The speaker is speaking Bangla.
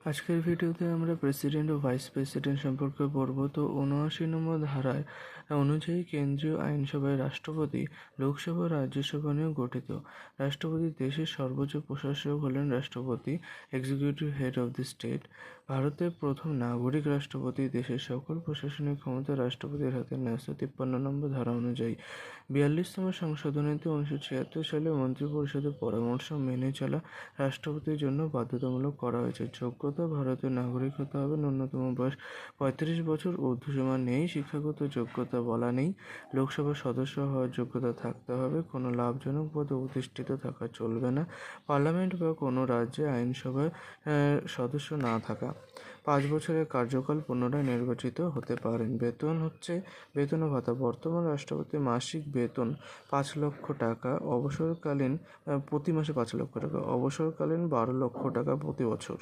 আজকের ভিডিওতে আমরা প্রেসিডেন্ট ও ভাইস প্রেসিডেন্ট সম্পর্কে পড়ব। তো ৭৯ নম্বর ধারায় অনুযায়ী কেন্দ্রীয় আইনসভায় রাষ্ট্রপতি, লোকসভা ও রাজ্যসভা নিয়ে গঠিত। রাষ্ট্রপতি দেশের সর্বোচ্চ প্রশাসক হলেন রাষ্ট্রপতি, executive head of the state. ভারতের প্রথম নাগরিক রাষ্ট্রপতি। দেশের সকল প্রশাসনিক ক্ষমতা রাষ্ট্রপতির হাতে ন্যস্ত। ৫৩ নম্বর ধারা অনুযায়ী ৪২তম সংশোধনীতে ১৯৭৬ সালে মন্ত্রিপরিষদের পরামর্শ মেনে চলা রাষ্ট্রপতির জন্য বাধ্যতামূলক করা হয়েছে। যোগ্যতা: ভারতের নাগরিক হতে হবে। ন্যূনতম বয়স ৩৫ বছর। ঊর্ধ্বসীমা নেই। শিক্ষাগত যোগ্যতা বলা নেই। লোকসভার সদস্য হওয়ার যোগ্যতা থাকতে হবে। কোনো লাভজনক পদে অধিষ্ঠিত থাকা চলবে না। পার্লামেন্ট বা কোনো রাজ্যে আইনসভার সদস্য না থাকা। ৫ বছরের কার্যকাল পুনরায় নির্বাচিত হতে পারেন। বেতন ও ভাতা: বর্তমান রাষ্ট্রপতির মাসিক বেতন ৫ লক্ষ টাকা, অবসরকালীন প্রতি মাসে ৫ লক্ষ টাকা, অবসরকালীন ১২ লক্ষ টাকা প্রতি বছর।